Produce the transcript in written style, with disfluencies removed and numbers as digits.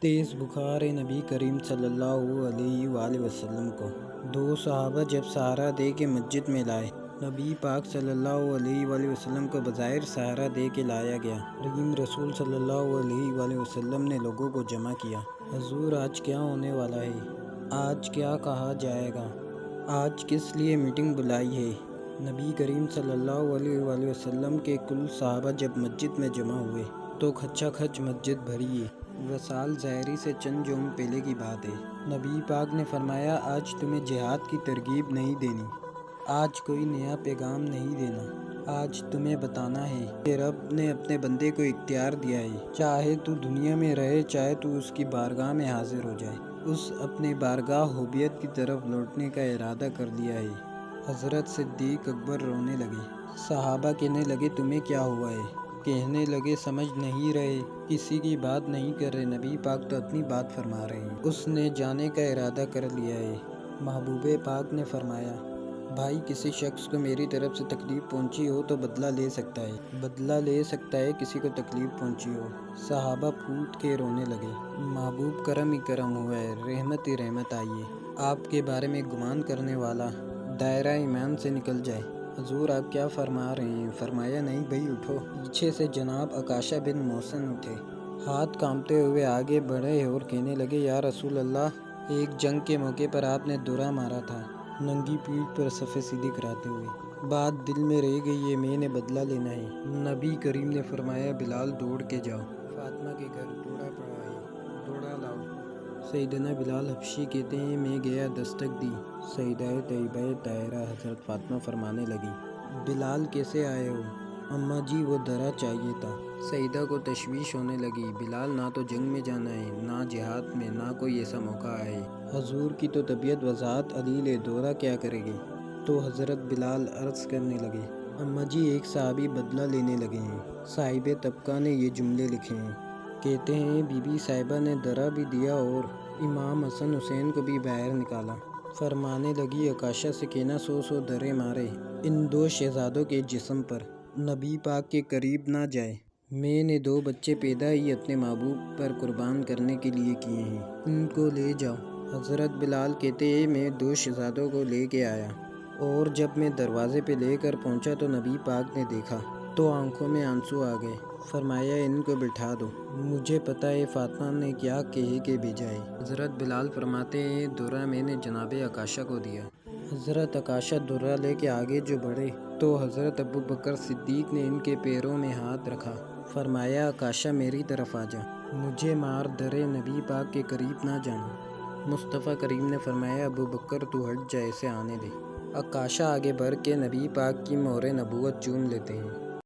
تیز بخار نبی کریم صلی اللہ علیہ وآلہ وسلم کو دو صحابہ جب سہارا دے کے مسجد میں لائے۔ نبی پاک صلی اللہ علیہ وآلہ وسلم کو بظاہر سہارا دے کے لایا گیا۔ کریم رسول صلی اللہ علیہ وآلہ وسلم نے لوگوں کو جمع کیا۔ حضور آج کیا ہونے والا ہے؟ آج کیا کہا جائے گا؟ آج کس لیے میٹنگ بلائی ہے؟ نبی کریم صلی اللہ علیہ وآلہ وسلم کے کل صحابہ جب مسجد میں جمع ہوئے تو کھچا کھچ مسجد بھری ہے۔ وصال ظاہری سے چند جوم پہلے کی بات ہے۔ نبی پاک نے فرمایا آج تمہیں جہاد کی ترغیب نہیں دینی، آج کوئی نیا پیغام نہیں دینا، آج تمہیں بتانا ہے کہ رب نے اپنے بندے کو اختیار دیا ہے، چاہے تو دنیا میں رہے چاہے تو اس کی بارگاہ میں حاضر ہو جائے۔ اس اپنے بارگاہ حبیت کی طرف لوٹنے کا ارادہ کر لیا ہے۔ حضرت صدیق اکبر رونے لگے۔ صحابہ کہنے لگے تمہیں کیا ہوا ہے؟ کہنے لگے سمجھ نہیں رہے، کسی کی بات نہیں کر رہے، نبی پاک تو اپنی بات فرما رہے ہیں۔ اس نے جانے کا ارادہ کر لیا ہے۔ محبوب پاک نے فرمایا بھائی کسی شخص کو میری طرف سے تکلیف پہنچی ہو تو بدلہ لے سکتا ہے، بدلہ لے سکتا ہے کسی کو تکلیف پہنچی ہو۔ صحابہ پھوٹ کے رونے لگے۔ محبوب کرم ہی کرم ہوا ہے، رحمت ہی رحمت آئی ہے، آپ کے بارے میں گمان کرنے والا دائرہ ایمان سے نکل جائے۔ حضور آپ کیا فرما رہے ہیں؟ فرمایا نہیں بھائی اٹھو۔ پیچھے سے جناب عکاشہ بن محصن اٹھے، ہاتھ کانپتے ہوئے آگے بڑھے اور کہنے لگے یا رسول اللہ، ایک جنگ کے موقع پر آپ نے درہ مارا تھا ننگی پیٹھ پر صفیں سیدھی کراتے ہوئے، بات دل میں رہ گئی ہے، میں نے بدلہ لینا ہے۔ نبی کریم نے فرمایا بلال دوڑ کے جاؤ، فاطمہ کے گھر دوڑا پڑا ہے، دوڑا لاؤ۔ سیدنا بلال حبشی کہتے ہیں میں گیا، دستک دی، سیدہ طیبہ طاہرہ حضرت فاطمہ فرمانے لگی بلال کیسے آئے ہو؟ اماں جی وہ درہ چاہیے تھا۔ سیدہ کو تشویش ہونے لگی، بلال نہ تو جنگ میں جانا ہے، نہ جہاد میں، نہ کوئی ایسا موقع ہے۔ حضور کی تو طبیعت وضاحت علیل ہے، دورہ کیا کرے گے؟ تو حضرت بلال عرض کرنے لگے اماں جی ایک صحابی بدلہ لینے لگے ہیں، صاحب طبقہ نے یہ جملے لکھے ہیں، کہتے ہیں بی بی صاحبہ نے درہ بھی دیا اور امام حسن حسین کو بھی باہر نکالا۔ فرمانے لگی عکاشہ سے کہنا 100 درے مارے ان دو شہزادوں کے جسم پر، نبی پاک کے قریب نہ جائے، میں نے 2 بچے پیدا ہی اپنے محبوب پر قربان کرنے کے لیے کیے ہیں، ان کو لے جاؤ۔ حضرت بلال کہتے ہیں میں 2 شہزادوں کو لے کے آیا اور جب میں دروازے پہ لے کر پہنچا تو نبی پاک نے دیکھا تو آنکھوں میں آنسو آ گئے۔ فرمایا ان کو بٹھا دو، مجھے پتہ ہے فاطمہ نے کیا کہہ کے بھیجا ہے۔ حضرت بلال فرماتے ہیں درہ میں نے جناب عکاشہ کو دیا۔ حضرت عکاشہ درہ لے کے آگے جو بڑھے تو حضرت ابوبکر صدیق نے ان کے پیروں میں ہاتھ رکھا، فرمایا عکاشہ میری طرف آ جا، مجھے مار درے نبی پاک کے قریب نہ جانا۔ مصطفیٰ کریم نے فرمایا ابوبکر تو ہٹ جا، اسے آنے دے۔ عکاشہ آگے بڑھ کے نبی پاک کی مہر نبوت چوم لیتے ہیں۔